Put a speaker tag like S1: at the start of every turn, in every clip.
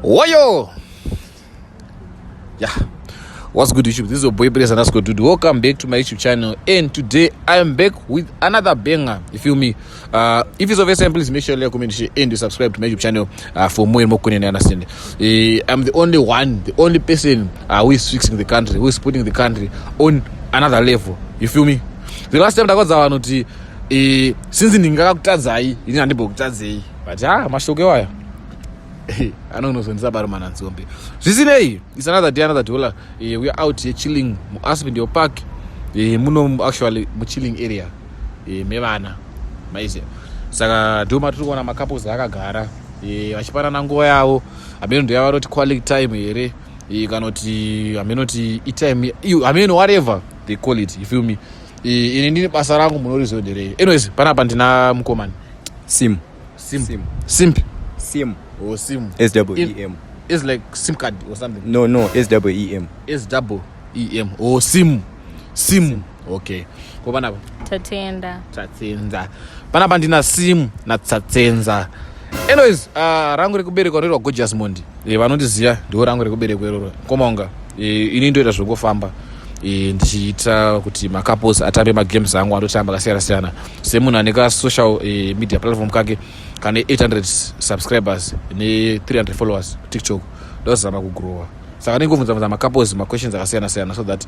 S1: Woyo! Yeah. What's good, YouTube? This is your boy Blaze and that's good, dude. Welcome back to my YouTube channel. And today I am back with another banger. You feel me? If it's of your time, please make sure you like, comment, share, and you subscribe to my YouTube channel for more and more content. Understand? I'm the only one, the only person who is fixing the country, who is putting the country on another level. You feel me? The last time I got that since ndingakutadzai ini handibokutadzei but mashoko waya I don't know when Zimbabwe and Zimbabwe. It's another day, another dollar. We are out here chilling. Aspen Park. Muno actually chilling area. Mevana. Maize. Saka doma turi kuona makapozi akagara. Vachipana nanguva yavo. Ameno ndio yavaroti quality time here. Amenoti time. Whatever they call it. You feel me? Ini ndine basa rangu munorizodere. Anyways, panapa ndina mukomani.
S2: Simp.
S1: Or SIM.
S2: SEEM.
S1: It's like SIM card or something.
S2: No, SEEM.
S1: SEEM. Or SIM. Okay. Ko panapa? Tatenda. Panapa ndina SIM na tatsenza. Anyways, rangu rekubereka rero gorgeous mondi. Vanondiziva ndo rangu rekubereka rero. Komonga. Ini ndoita zvokufamba. Ndichiita kuti macouples atambe magames angu anotamba kasiyana-siyana semunhu aneka social media platform kake kane 800 subscribers ne 300 followers TikTok ndozama kugrowa saka ndingobvunza macouples questions akasiyana-siyana so that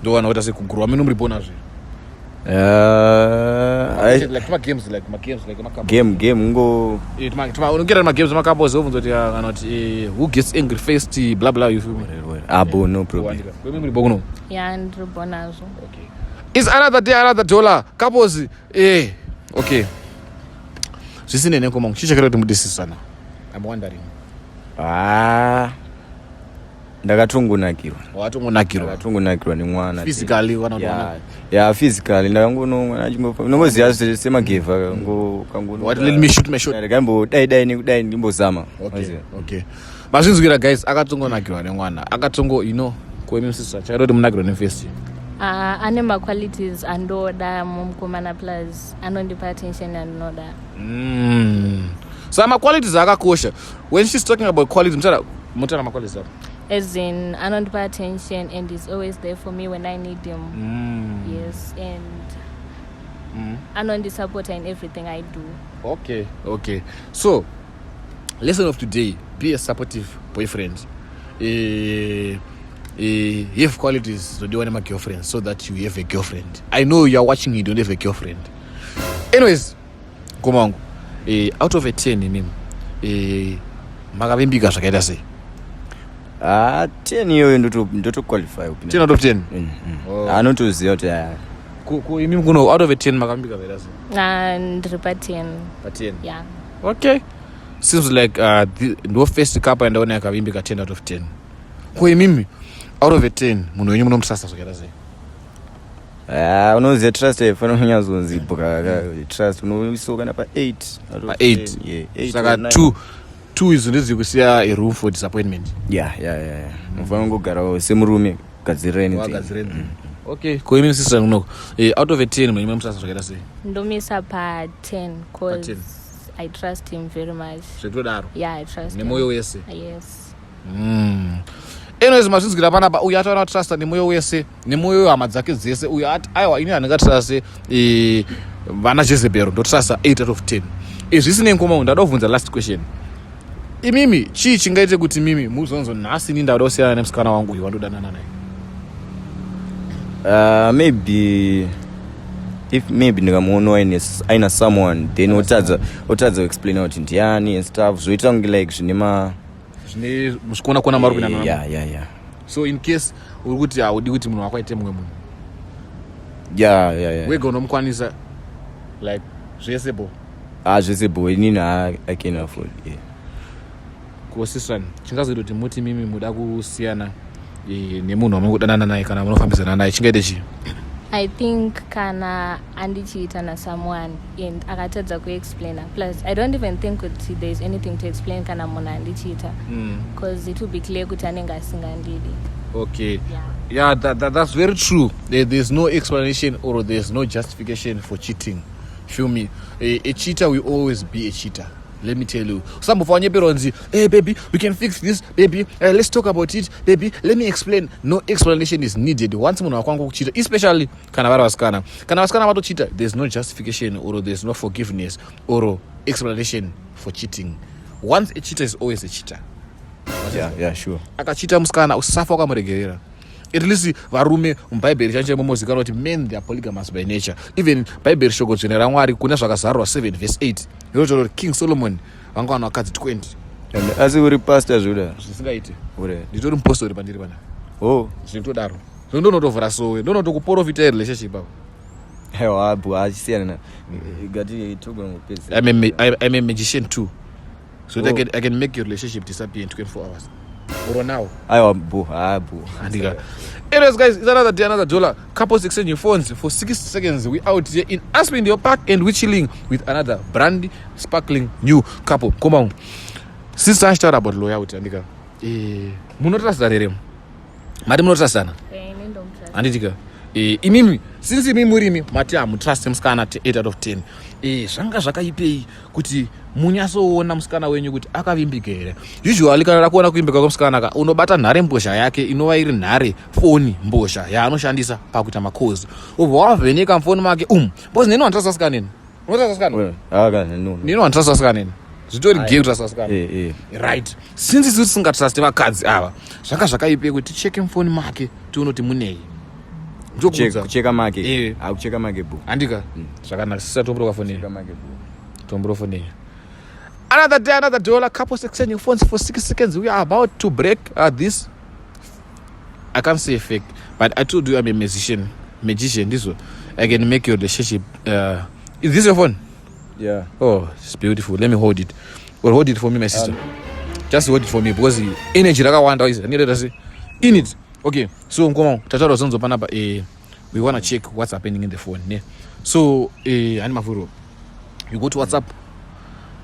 S1: ndowana kuti ase kugrowa mino muripona zve
S2: game ngo
S1: unongera magames macouples obvunza kuti kana kuti who gets angry first blah blah you feel me
S2: abo no problem
S1: muribokuno
S3: yandiribonazo
S1: okay it's another day another dollar couples okay zvisinene komangu chichakira kuti mudisisana I'm wondering
S2: ndakatongonakirwa nemwana
S1: physically
S2: physically ndakangoziva semagevha
S1: what let me shoot my shot
S2: ndakambodai ndimbozama
S1: okay mazvinzwira guys akatongonakirwa nemwana koemisisa chakatoti munakirwa nefirst
S3: ane maqualities andoda mukomana plus anondipa attention andinoda
S1: so maqualities akakosha when she's talking about qualities mutara maqualities apo
S3: as in anondipa attention and is always there for me when I need him. Yes, and anondisupporta in everything I do.
S1: Okay so lesson of today: be a supportive boyfriend. Have qualities so you want to make girlfriend so that you have a girlfriend. I know you are watching, you don't have a girlfriend. Anyways, come on. Out of a 10 in makavimbika zvakaita sei
S2: 10 iyoyo ndoto qualify
S1: 10 out of 10
S2: anotoziva kuti
S1: imimi kuno out of a 10 makavimbika zvakaita sei
S3: ndiri pa 10 yeah
S1: okay seems like ndo first couple ndaona yakavimbika 10 out of 10 ko imimi out of a 10 munhu wenyu munomusasa zvakaita sei
S2: unoziva trust aifana kunyazonzibhuka trust unoisokana pa 8
S1: saka 2 izo ndezikusiya a room for disappointment
S2: unofana kungogara semurume gadzirira
S1: okay ko imimi sister kunoko out of a 10 munhu munomusasa zvakaita sei
S3: ndomisa pa 10 cause I trust him very much.
S1: Zvekudaro?
S3: Yeah, I trust him.
S1: Nemoyo wese?
S3: Yes.
S1: Anyways, mazvinzwira panapa uyu ataona trust nemoyo wese nemoyo hama dzake dzese uyu ati aiwa ini handingatrust vana Jezebel ndotrust 8 out of 10 zvisinei komangu ndada kubvunza last question imimi chii chingaite kuti mimi muzonzo nhasi ini ndauda kusiyana nemusikana wangu uyu wandodanana
S2: naye maybe ndikamuona aina someone then otadza kuexplaina kuti ndiani and stuff zvoita kunge like zvine
S1: muchikuona mari kupinana
S2: yeah
S1: so in case uri kuti haudi kuti munhu wako aite mumwe munhu wega unomukwanisa like zvese bo
S2: inini I can afford
S1: kosisana chingazoita kuti muti mimi muda kusiyana nemunhu wamunodanana naye kana munofambisana naye chingaite chii
S3: I think kana andichiita na someone and akatadza kuexplaina plus I don't even think kuti there is anything to explain kana munhu andichiita because it will be clear kuti anenge asingandidi
S1: okay yeah that's very true there's no explanation or there's no justification for cheating feel me a cheater will always be a cheater let me tell you. Usambofanya peronzi, hey baby, we can fix this, baby. Let's talk about it, baby. Let me explain. No explanation is needed. Once munhu wakwanga kuchita, especially kana vari vasikana. Kana vasikana vatochita, there's no justification or there's no forgiveness or explanation for cheating. Once a cheater is always a cheater.
S2: Yeah, sure.
S1: Akachita musikana usafa wakamuregerera. At least varume mubhaibheri chanchemo mozikana kuti men they are polygamous by nature. Even bhaibheri shoko dzvene raMwari kuna zvakazarwa 7 verse 8 rinotaura kuti King Solomon vanga wana vakadzi 20.
S2: And asi uri pastor zvuda
S1: zvisingaiti
S2: uri
S1: nditori mupostori pandiri pana zvinotodaro ndonotovhura sowe ndonotokuprofita relationship avo.
S2: Hewa abu achisiyana gati togo ngopedza.
S1: I'm a magician too, so that I can make your relationship disappear in 24 hours. Or now.
S2: Abu.
S1: Anyways, guys, it's another day, another dollar. Couples exchanging phones for 60 seconds. We out here in Aspen Deer Park, and we're chilling with another brandy, sparkling new couple. Come on. Since I started about loyalty, Andika. Munotrust that Madam Notrasana. Andika. Imimi, since imimi, Matia, mutrust him scan at 8 out of 10. Shanga zvakaipei kuti munyasoona musikana wenyu kuti akavimbikere. Usually kana rakuona kuimbika kwemusikana ka unobata nhare mbozha yake inova iri nhare foni mbozha yaanoshandisa pakuita makozi. Ubva wavheneka mufoni make bozi nini wanditrasta sikaneni? Unotrasta sikaneni? Nini wanditrasta sikaneni? Zvitori gay kutrasta sikaneni. Right. Since isusu tisingatrasti vakadzi ava, zvanga zvakaipei kuti ticheke mufoni make tione kuti munei.
S2: Kucheka make. Akucheka make bu.
S1: Andika. Zvakanaka sisa tomboroka foni. Kucheka make bu. Tomboro foni. Another day, another dollar. Couples exchanging phones for 6 seconds. We are about to break this. I can't say fake, but I told you I'm a magician. This one. I can make your relationship. Is this your phone?
S2: Yeah.
S1: Oh, it's beautiful. Let me hold it. Well, hold it for me, my sister. Just hold it for me because the energy that I want is in it. Okay, so come on. We want to check what's happening in the phone. Yeah? So, you go to WhatsApp.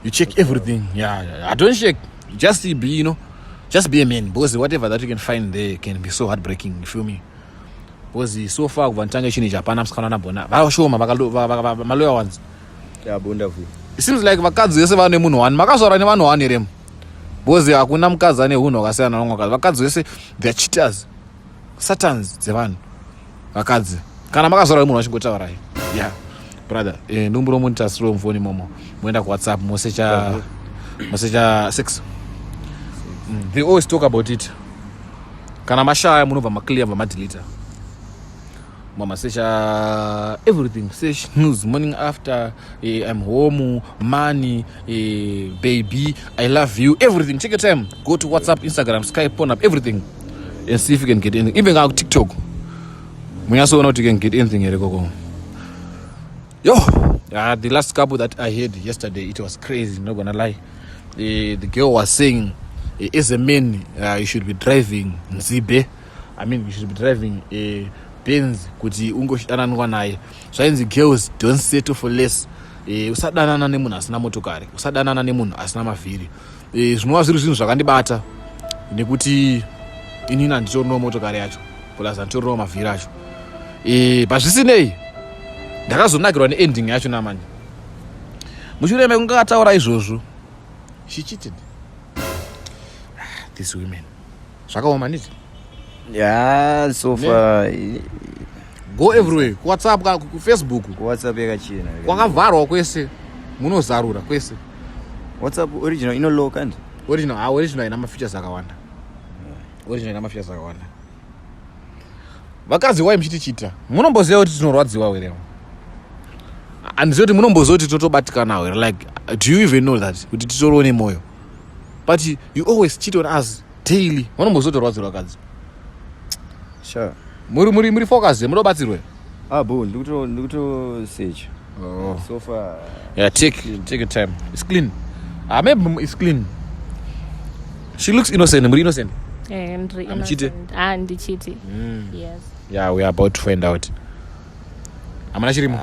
S1: You check everything. Yeah. I don't check. Just be, just be a man. Because whatever that you can find there can be so heartbreaking. You feel me? Because so far, in Japan, I'm show my lawyer ones.
S2: Yeah, wonderful.
S1: It seems like vakadzi vese vane munhu wani makazora nevanhu wani remu because hakuna mukadzi ane hunhu wakasiyana nomwe vakadzi vese they are cheaters, satans dzevanhu vakadzi. Kana makazora nemunhu wachingotaurai yeah brother numbro muntasiro mufoni momo moenda kuWhatsApp mosecha sex. They always talk about it. Kana mashaya munobva maclear bva madeleta mama secha everything, search news morning after, I'm home, money, baby, I love you, everything. Take your time, go to WhatsApp, Instagram, Skype, phone up, everything, and see if you can get anything. Even on TikTok, when you saw not you can get anything here. The last couple that I heard yesterday, it was crazy, not gonna lie. The girl was saying, as a man, you should be driving Zimbabwe. I mean, you should be driving a Benz kuti ungoshidananwa naye. Zvainzi girls don't settle for less. Usadanana nemunhu asina motokari, usadanana nemunhu asina mavhiri. Zvinova zviri zvinhu zvakandibata nekuti inini handitorinawo motokari yacho plus handitorinawo mavhiri acho. Pazvisinei ndakazonakirwa neending yacho namanje. Mushure mekunge akataura izvozvo, she cheated. These women zvakaoma niti.
S2: Yeah, so far
S1: go everywhere. WhatsApp, Facebook.
S2: WhatsApp yakachena.
S1: Kwakavharwa kwese. Munozarura kwese.
S2: WhatsApp original ino low kandi.
S1: Original ina mafeatures akawanda. Vakadzi wai mchitichita. Munomboziva kuti tinorwadziwa here. Andizoti munombozoti totobatikana here. Like, do you even know that? Kuti titorone moyo. But you always cheat on us daily. Munombozotorwadziwa vakadzi.
S2: Sure.
S1: Muri focus munobatsirwe.
S2: Bo ndikuto search. So far.
S1: Yeah, take your time. It's clean. Maybe it's clean. She looks innocent. Muri innocent.
S3: I'm
S1: cheating.
S3: And cheating. Yes.
S1: Yeah, we are about to find out. Amana chirimo.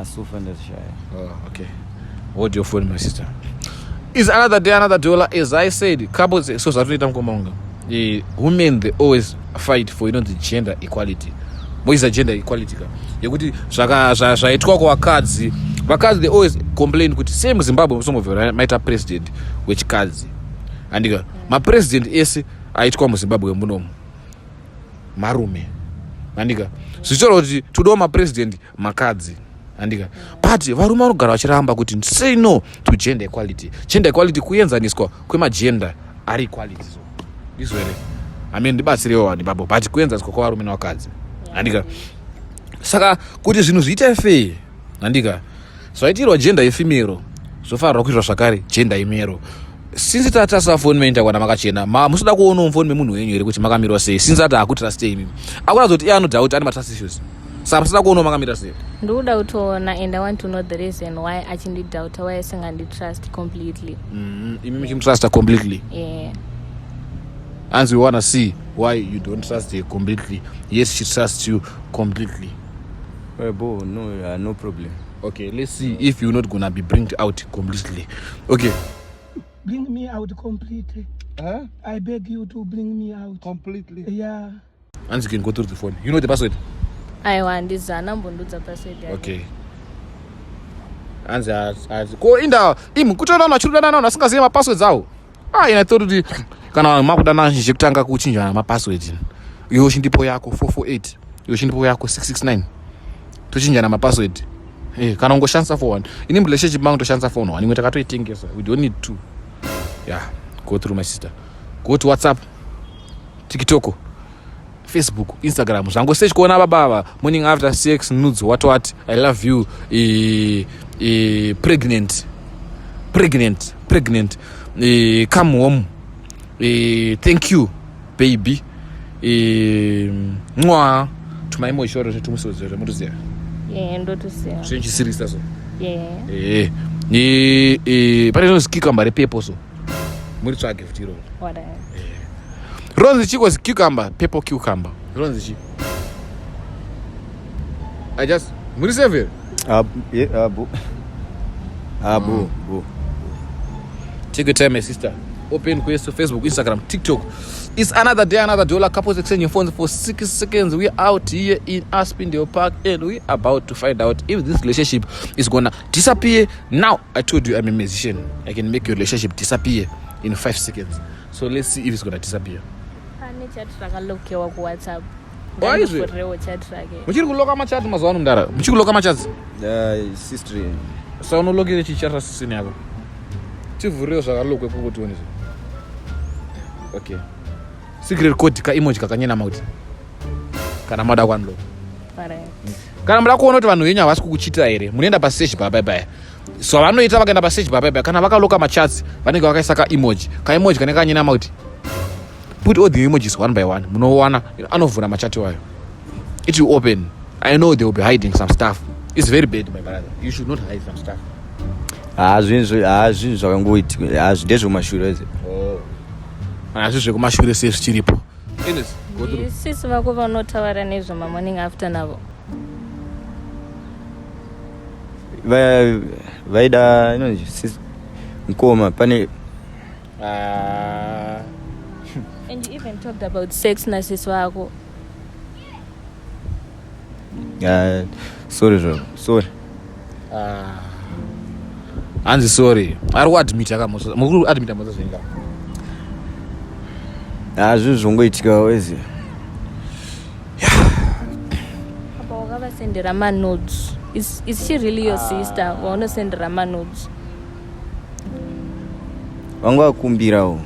S2: So far that's shy.
S1: Oh, okay. Hold your phone, my sister. It's another day, another dollar. As I said, couples so zvatinoita mukomonga. The women, they always fight for the gender equality. What is the gender equality? Yekuti zvakaitwa kuvakadzi vakadzi they always complain kuti same Zimbabwe musomuvhera maita president wechikadzi andika mapresident ese aitwa muZimbabwe munomu marume andika zvichitaura kuti todawo mapresident makadzi andika but varume vanogara vachiramba kuti say no to gender equality kuenzaniswa kwemagender ari equality so izvo here ndibatsirewo wani babo but kuenzaniswa kwavarume nevakadzi andika saka kuti zvinhu zviite fair andika zvaitirwa gender yefemero zvofanirwa kuitwa zvakare gender yemero since tatasa phone menta kwana makachena musida kuona phone memunhu wenyu here kuti makamirwa sei since ati akutrust mimi akuna kuti iye anodoubt ane matrust issues saka musida kuona makamira sei
S3: ndoda kutoona and I want to know the reason why achindidoubt why asinganditrust completely
S1: imi muchimtrust completely and we want to see why you don't trust her completely. Yes, she trusts you completely.
S2: No problem.
S1: Okay, let's see if you're not gonna be bringed out completely. Okay.
S4: Bring me out completely.
S1: Huh?
S4: I beg you to bring me out
S1: completely.
S4: Yeah.
S1: And you can go through the phone. You know the password?
S3: I want this Zanambunduza password.
S1: Okay. And go in the kutona na children na singaziva ma passwords awo. I thought kuti kana makudana zvichekutanga kuchinja ma password. Iyo chindipo yako 448. Iyo chindipo yako 669. Tochinjana ma password. Kana ungoshandisa for one. In relationship mangu toshandisa for one. Ingwe takatoitengesa. We don't need two. Yeah, go through my sister. Go to WhatsApp, TikTok, Facebook, Instagram. Zango search kuona baba morning after sex nudes what I love you pregnant come home thank you baby mwa tuma emoji oro tumusozera mutuziya
S3: ndo tusiya
S1: chenji serious taso pane no cucumber repepo so muri tsvage futi ro
S3: what
S1: ronzi chiko cucumber purple cucumber ronzi chi I just muri save
S2: abu
S1: take your time my sister open quest to Facebook, Instagram, TikTok. It's another day, another dollar. Couples exchange your phones for 6 seconds. We're out here in Aspindale Park and we're about to find out if this relationship is gonna disappear. Now, I told you I'm a musician. I can make your relationship disappear in 5 seconds. So let's see if it's gonna disappear. Why is it? Muchiri kuloka machati mazuva ndara. Muchiri kuloka machati?
S2: Sister.
S1: So unolokere chichara sisini yako. Chivureo zvakalokwe kukutionesa. Okay. Secret code ka emoji kakanyena mauti. Kana mada kwanlo. Kana mada kuona kuti vanhu venyu havasi kukuchitira here. Munoenda pasearch bye bye. So vanoita vakaenda pasearch bye bye. Kana vakaloka machats vanenge vakaisa ka emoji. Ka emoji kane kanyena mauti. Put all the emojis one by one. Munowana anovhura machati wayo. It will open. I know they will be hiding some stuff. It's very bad my brother. You should not hide some stuff.
S2: Zvinhu zvakangoitika ndezvemashure ese
S1: asi zvekumashure sei zvichiripo
S3: sisi vako vanotaura nezvemamorning after navo
S2: vaida mukoma pane
S3: and you even talked about sex na sisi vako
S2: sorry
S1: hanzi sorry ari kuadmita kamosa mukuru admita mosa zvinga
S2: zvinhu zvongoitika wezi
S3: apa wakavasendera manudes is she really your sister waunosendera manudes
S2: vangovakumbirawo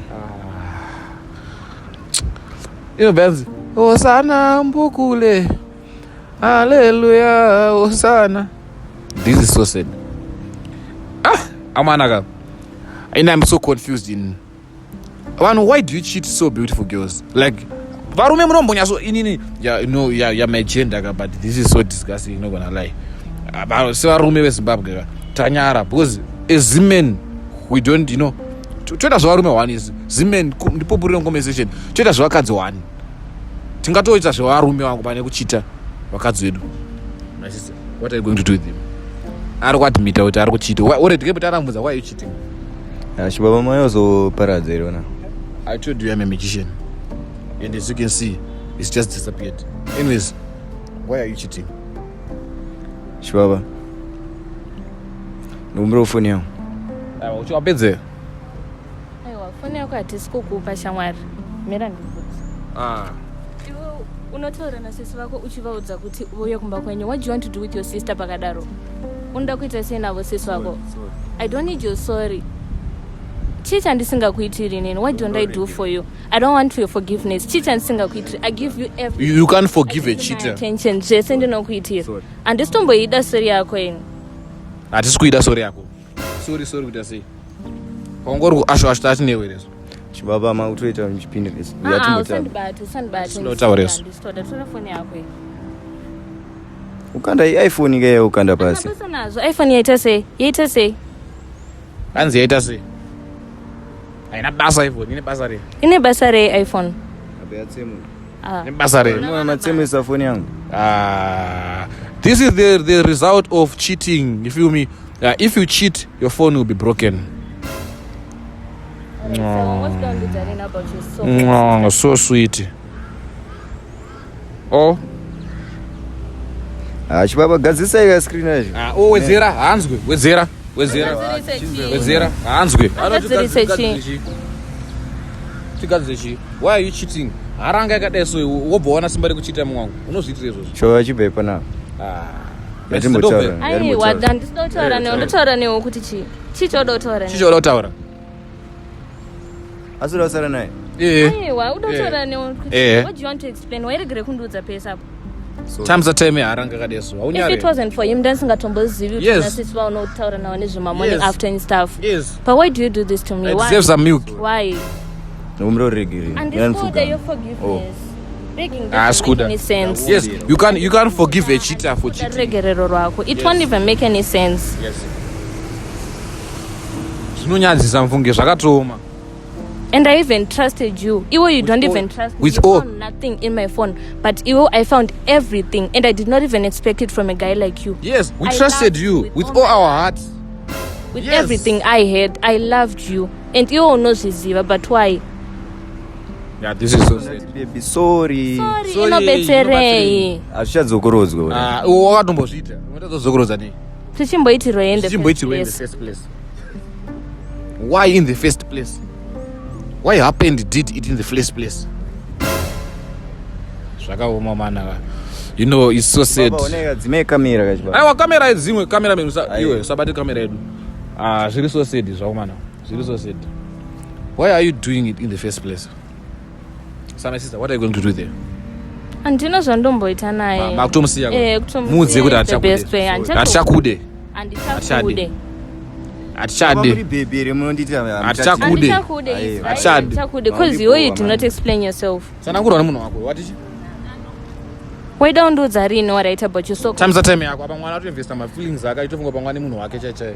S1: inobvanzi osana mbukule haleluya osana. This is so sad. Amanaka, and I'm so confused in one. Why do you cheat so beautiful girls? Like, varume munombonya so inini. Yeah, you know, yeah, my gender, but this is so disgusting. You're not gonna lie. About so varume we Zimbabwe, Tanyara, because as men, we don't, you know. Tweta zvarume one is men. Ndipo buri conversation. Tweta zvakadzi one. Tingatoita zvarume wangu pane kuchita vakadzi vedu. My sister, what are you going to do with him? Ari kuadmita kuti ari kuchita. Already kept aramudza, why are you cheating?
S2: Chibaba mayozoparadza irona.
S1: I told you I'm a magician. And as you can see, it's just disappeared. Anyways, why are you cheating?
S2: Chibaba. Numero phone yangu.
S1: Aiwa uchawapedze.
S3: Aiwa foni yako hatisi kukupa shamwari. Mira ndibvunze. Iwe unotaura nasisi vako uchivaudza kuti uye kumba kwenyu. What do you want to do with your sister pakadaro? Unoda kuita sei navo sisi vako? I don't need your sorry. Chicha ndisingakuitiri nini? What don't I do for you? I don't want your forgiveness. Chicha ndisingakuitiri. I give you everything.
S1: You can't forgive a cheater.
S3: Attention. Zvese ndinokuitira. Handisitomboida sori yako ino.
S1: Hatisi kuida sori yako. Sorry kuita sei. Pangori kuasho tati newe rezo.
S2: Chibaba mautoita mchipindi this.
S3: Usandibate.
S1: Sinotaura rezo.
S3: Ndistoda tora foni yako ino.
S2: Ukanda iPhone ke ukanda pasi.
S3: Pesa nazo. iPhone yaita sei?
S1: Hanzi yaita sei? Haina basa iPhone, ine basa re
S3: iPhone.
S2: Abeatsemu.
S1: Ine basa re.
S2: Matsemu sa phone yangu.
S1: This is the result of cheating. You feel me? If you cheat, your phone will be broken.
S3: So what's done with Zarina about your
S1: So sweet. Oh.
S2: Chibaba gadzisa ya screen aje.
S1: Wezera hanzwe, wezera. Hanzwe. Tigadzechi. Why are you cheating? Haranga yakadai so wobona simba rekuchita mwangu. Unozviitira izvozvo.
S2: Showa chibepa na.
S3: Aiwa ndinotaura newe ndotaura newe kuti chichoda kutaura.
S2: Asura wasara naye.
S3: Aiwa udotaura newe kuti what do you want to explain? Wairegere kundudza pesa apo.
S1: Times time haranga yakadai so.
S3: If it wasn't for him ndasingatombozivi kuti nasisi vaunotaura nawo nezvemamoni after and stuff.
S1: Yes.
S3: But why do you do this to me?
S1: Why? Deserve some milk.
S3: Why?
S2: Numero regiri.
S3: And this for your forgiveness. Begging doesn't make any sense.
S1: Yes, you can't forgive a cheater for cheating.
S3: It won't even make any sense.
S1: Yes. Zvinonyadzisa mfunge zvakatoma.
S3: And I even trusted you. You don't even trust me. You found nothing in my phone. But I found everything. And I did not even expect it from a guy like you.
S1: Yes, we trusted you with all our hearts.
S3: With everything I had, I loved you. And you knows Ziva, but why?
S1: Yeah, this is so sad.
S2: Baby, sorry.
S3: Inobetserei.
S2: Ashadzokorodzwa.
S1: Wakatombozvita. Unotadzokoroza nei?
S3: Tichimboitirwa in the
S1: first place. Why in the first place? Why happened did it in the first place? Zvakaoma mana. You know, it's so sad.
S2: Dzime kamera kachibaba.
S1: Aiwa kamera dzimwe kamera menu iwe sabati kamera yedu. Zviri so sad zvaumana. Zviri so sad. Why are you doing it in the first place? So my sister, what are you going to do there?
S3: Andino zvandomboita naye.
S1: Makutomusiya. Mudze kuti achakude.
S3: Andichakude.
S1: Achade.
S3: Because you did not explain yourself.
S1: Sanangurwa nemunhu wako. Watichi?
S3: Why don't do Zarina what right about you so?
S1: Time yako apa mwana atoinvesta my feelings aka itofunga pamwana nemunhu wake chaichai.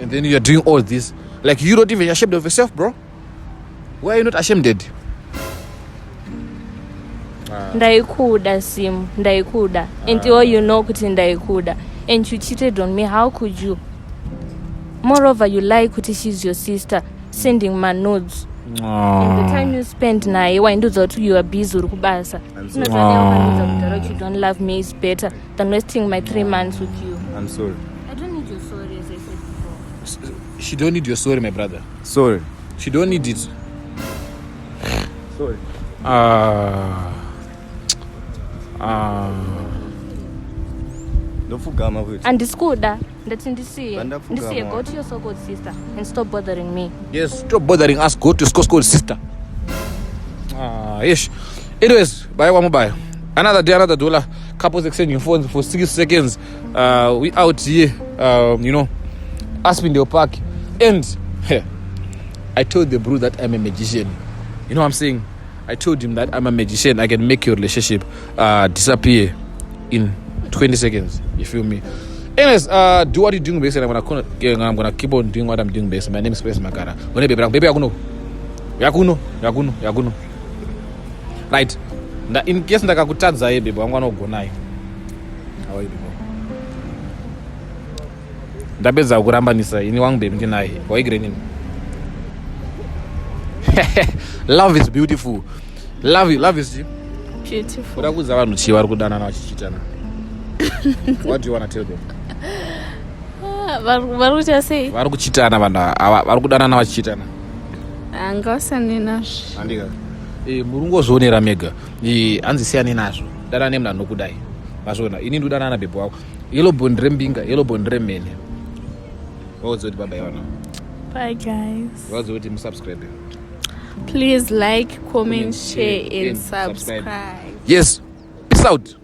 S1: And then you are doing all this. Like you don't even ashamed of yourself, bro. Why are you not ashamed?
S3: Ndaikuda sim, ndaikuda. And you know kuti ndaikuda. And you cheated on me. How could you? Moreover, you lie kuti she's your sister, sending my nudes. And the time you spend naye wainduza kuti you are busy uri kubasa. You don't love me is better than wasting my 3 months with you.
S2: I'm sorry.
S3: I don't need your sorry, as I said before.
S1: She don't need your sorry, my brother.
S2: Sorry.
S1: She don't need it.
S2: Sorry. Ndofugama kwethu.
S3: Andisikuda ndati ndisiye go to your so-called sister and stop bothering me.
S1: Yes, stop bothering us. Go to so-called sister. Yes. Anyways, bye mobile. Another day, another dollar. Couples exchanging phones for 6 seconds. We out here, Aspindale Park. And I told the bro that I'm a magician. You know what I'm saying? I told him that I'm a magician. I can make your relationship disappear in 20 seconds. You feel me? Anyways, do what you're doing best, and I'm gonna keep on doing what I'm doing best. My name is Space Makara. Baby, Yakuno. Right. In case ndakakutadza baby, I'm gonna go now. How are you people? Ndapedza kurambanisa ini wangu baby ndinaye. Waigire nini? Love is beautiful. Love is
S3: beautiful.
S1: Urakuza vanhu chi vari kudanana vachichitana. What do you want to tell them?
S5: vari kuchasei
S1: vari kuchitana vanhu ava vari kudanana vachichitana
S5: hangausani nazvo
S1: andika muri ngozvionera mega hanzi siyani nazvo danana nemunhu anokudai mazvona ini ndodanana na bhebho wako yellow bond rembinga yellow bond remene vaudze kuti baba ivana
S5: bye guys
S1: vaudze kuti musubscribe
S5: please like comment share and subscribe
S1: yes peace out